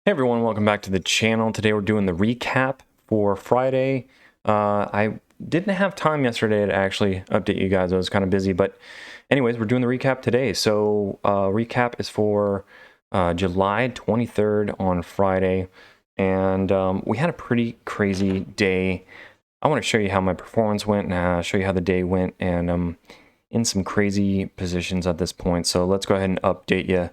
Hey everyone, welcome back to the channel. Today we're doing the recap for Friday. I didn't have time yesterday to actually update you guys. I was kind of busy, but anyways, we're doing the recap today. So recap is for July 23rd on Friday, and we had a pretty crazy day. I want to show you how my performance went and show you how the day went, and in some crazy positions at this point. So let's go ahead and update you.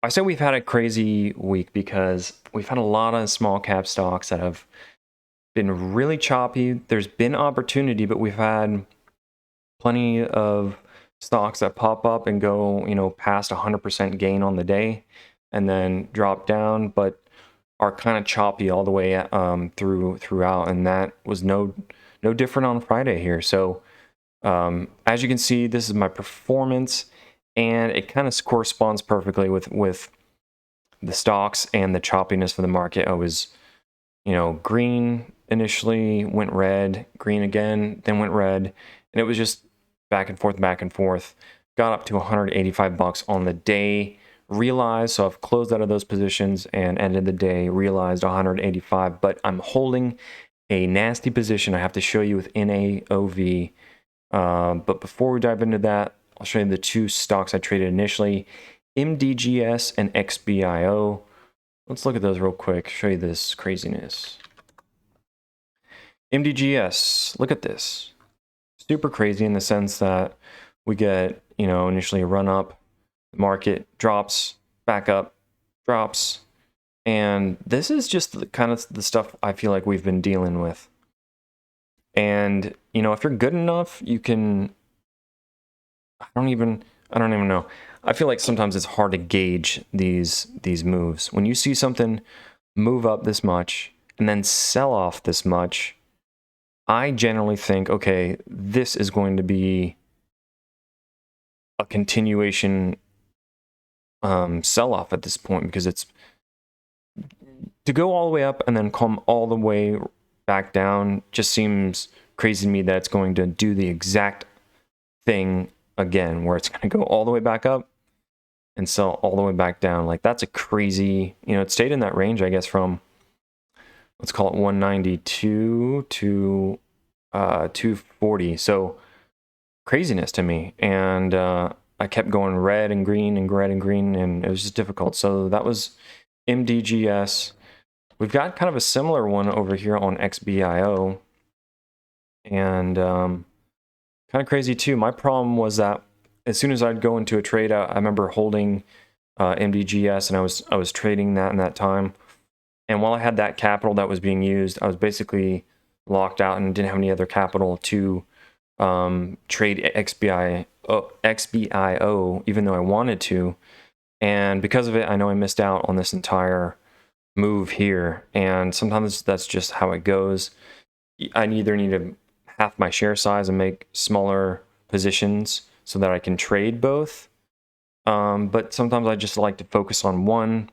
I say we've had a crazy week because we've had a lot of small cap stocks that have been really choppy. There's been opportunity, but we've had plenty of stocks that pop up and go, past 100% gain on the day and then drop down, but are kind of choppy all the way throughout. And that was no different on Friday here. So as you can see, this is my performance, and it kind of corresponds perfectly with the stocks and the choppiness for the market. I was, green initially, went red, green again, then went red, and it was just back and forth, back and forth. Got up to 185 bucks on the day. Realized, so I've closed out of those positions and ended the day, realized 185, but I'm holding a nasty position I have to show you with NAOV. But before we dive into that, I'll show you the two stocks I traded initially, MDGS and XBIO. Let's look at those real quick, show you this craziness. MDGS, look at this. Super crazy in the sense that we get, initially a run up, the market drops, back up, drops, and this is just kind of the stuff I feel like we've been dealing with. And, if you're good enough, you can, I don't even know. I feel like sometimes it's hard to gauge these moves. When you see something move up this much and then sell off this much, I generally think, okay, this is going to be a continuation sell-off at this point, because it's to go all the way up and then come all the way back down just seems crazy to me that it's going to do the exact thing again, where it's going to go all the way back up and sell all the way back down. Like, that's a crazy, it stayed in that range, I guess, from, let's call it 192 to 240. So craziness to me. And I kept going red and green and red and green, and it was just difficult. So that was MDGS. We've got kind of a similar one over here on XBIO, and kind of crazy too. My problem was that as soon as I'd go into a trade, I remember holding MDGS, and I was trading that in that time. And while I had that capital that was being used, I was basically locked out and didn't have any other capital to trade XBIO, even though I wanted to. And because of it, I know I missed out on this entire move here. And sometimes that's just how it goes. I either need to half my share size and make smaller positions so that I can trade both. But sometimes I just like to focus on one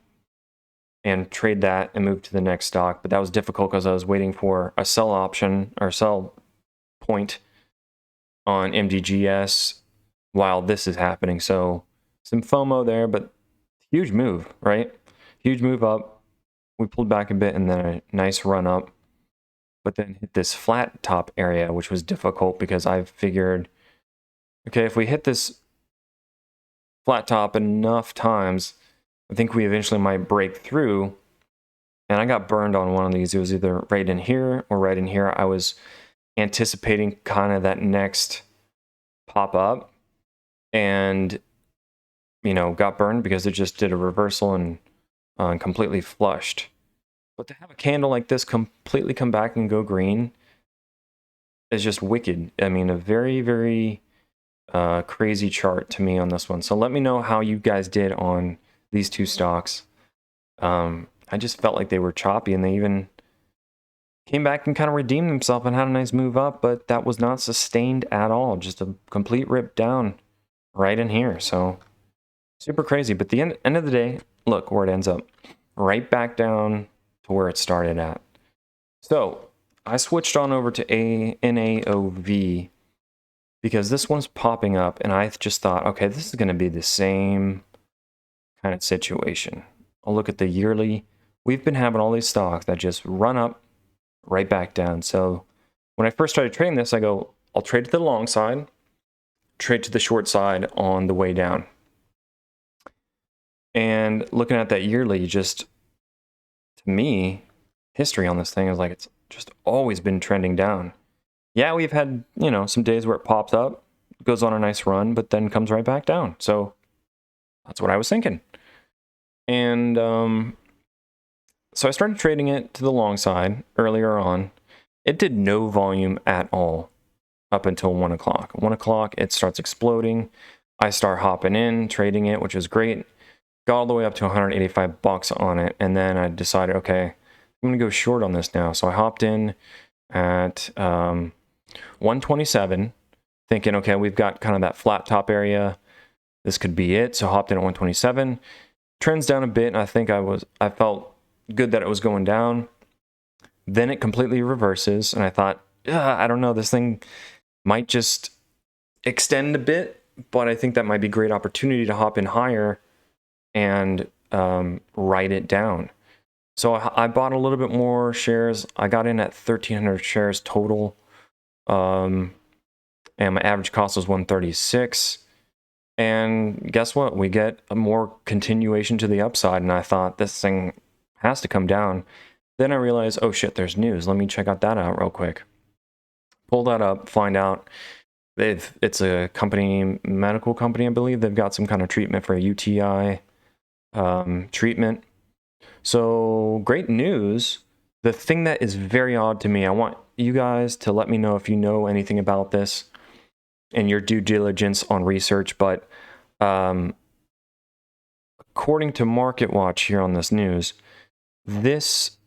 and trade that and move to the next stock. But that was difficult because I was waiting for a sell option or sell point on MDGS while this is happening. So some FOMO there, but huge move, right? Huge move up. We pulled back a bit and then a nice run up, but then hit this flat top area, which was difficult because I figured, okay, if we hit this flat top enough times, I think we eventually might break through. And I got burned on one of these. It was either right in here or right in here. I was anticipating kind of that next pop up, and got burned because it just did a reversal and completely flushed. But to have a candle like this completely come back and go green is just wicked. I mean, a very, very crazy chart to me on this one. So let me know how you guys did on these two stocks. I just felt like they were choppy, and they even came back and kind of redeemed themselves and had a nice move up, but that was not sustained at all. Just a complete rip down right in here. So super crazy. But the end of the day, look where it ends up. Right back down to where it started at. So I switched on over to NAOV because this one's popping up, and I just thought, okay, this is going to be the same kind of situation. I'll look at the yearly. We've been having all these stocks that just run up, right back down. So when I first started trading this, I go, I'll trade to the long side, trade to the short side on the way down. And looking at that yearly, just to me, history on this thing is like it's just always been trending down. Yeah, we've had, you know, some days where it pops up, goes on a nice run, but then comes right back down. So that's what I was thinking. And so I started trading it to the long side earlier on. It did no volume at all up until 1 o'clock. 1 o'clock, it starts exploding. I start hopping in, trading it, which is great. Got all the way up to 185 bucks on it. And then I decided, okay, I'm going to go short on this now. So I hopped in at 127, thinking, okay, we've got kind of that flat top area. This could be it. So hopped in at 127. Trends down a bit, and I think I felt good that it was going down. Then it completely reverses, and I thought, I don't know, this thing might just extend a bit, but I think that might be a great opportunity to hop in higher and write it down. So I bought a little bit more shares. I got in at 1,300 shares total, and my average cost was 136. And guess what? We get a more continuation to the upside, and I thought this thing has to come down. Then I realized, oh shit, there's news. Let me check out that out real quick. Pull that up, find out it's a company, medical company, I believe. They've got some kind of treatment for a UTI treatment. So great news. The thing that is very odd to me, I want you guys to let me know if you know anything about this and your due diligence on research, but according to Market Watch here on this news, this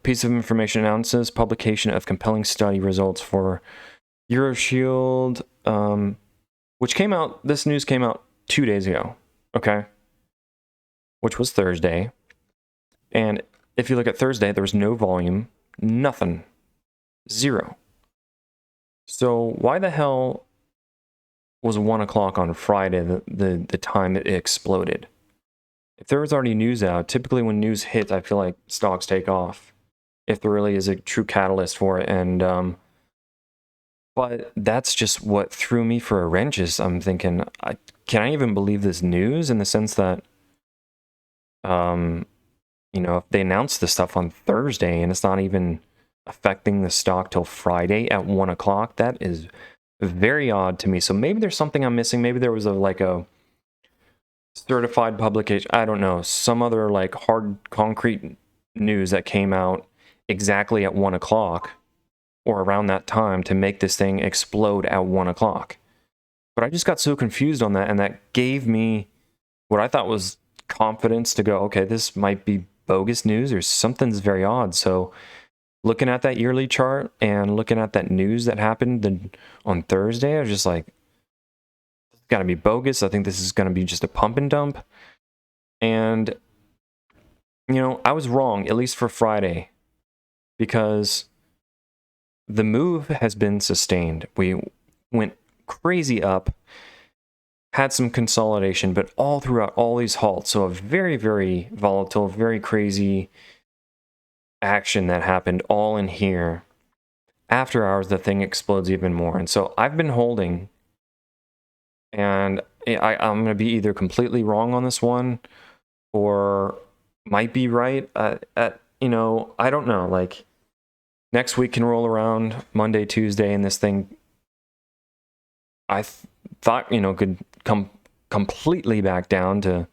piece of information announces publication of compelling study results for EuroShield, this news came out 2 days ago, okay? Which was Thursday. And if you look at Thursday, there was no volume, nothing, zero. So why the hell was 1 o'clock on Friday the time it exploded? If there was already news out, typically when news hits, I feel like stocks take off. If there really is a true catalyst for it. And but that's just what threw me for a wrench. Is I'm thinking, can I even believe this news in the sense that if they announced this stuff on Thursday and it's not even affecting the stock till Friday at 1 o'clock, that is very odd to me. So maybe there's something I'm missing. Maybe there was a certified publication. I don't know. Some other hard concrete news that came out exactly at 1 o'clock or around that time to make this thing explode at 1 o'clock. But I just got so confused on that, and that gave me what I thought was confidence to go, okay, this might be bogus news or something's very odd. So looking at that yearly chart and looking at that news that happened on Thursday, I was just like, it's got to be bogus. I think this is going to be just a pump and dump. And, I was wrong, at least for Friday, because the move has been sustained. We went crazy up, had some consolidation, but all throughout all these halts. So a very, very volatile, very crazy action that happened all in here. After hours, the thing explodes even more. And so I've been holding, and I'm going to be either completely wrong on this one or might be right. I don't know. Next week can roll around, Monday, Tuesday, and this thing I thought, could come completely back down to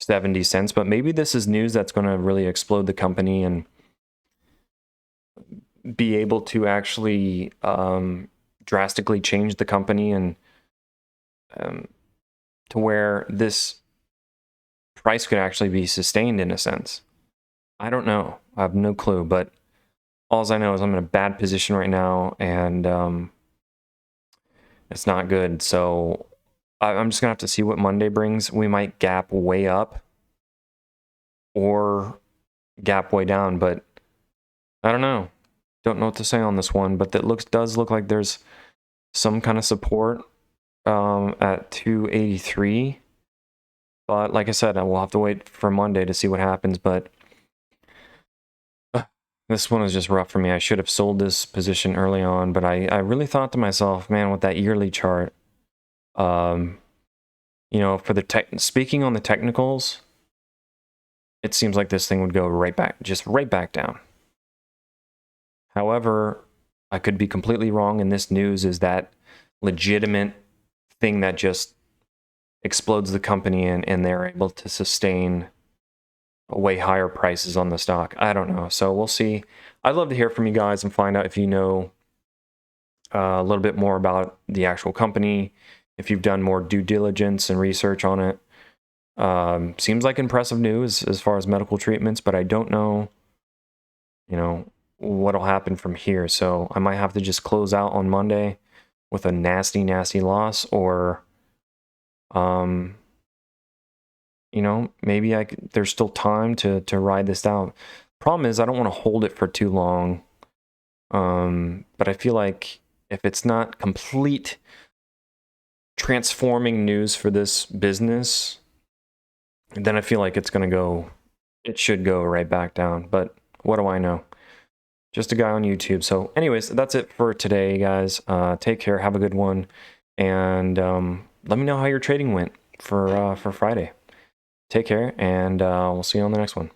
70 cents. But maybe this is news that's going to really explode the company and be able to actually drastically change the company and to where this price could actually be sustained in a sense. I don't know. I have no clue. But all I know is I'm in a bad position right now, and it's not good. So I'm just going to have to see what Monday brings. We might gap way up or gap way down, but I don't know. Don't know what to say on this one, but that does look like there's some kind of support at 283. But like I said, I will have to wait for Monday to see what happens. But this one was just rough for me. I should have sold this position early on, but I really thought to myself, man, with that yearly chart, you know, for the speaking on the technicals, it seems like this thing would go right back, just right back down. However, I could be completely wrong, and this news is that legitimate thing that just explodes the company and they're able to sustain way higher prices on the stock. I don't know. So we'll see. I'd love to hear from you guys and find out if you know a little bit more about the actual company, if you've done more due diligence and research on it. Seems like impressive news as far as medical treatments, but I don't know, you know, what'll happen from here. So I might have to just close out on Monday with a nasty, nasty loss, or, you know, maybe there's still time to ride this out. Problem is, I don't want to hold it for too long. But I feel like if it's not complete transforming news for this business, then I feel like it should go right back down. But what do I know? Just a guy on YouTube. So anyways, that's it for today, guys. Take care. Have a good one. And let me know how your trading went for Friday. Take care, and we'll see you on the next one.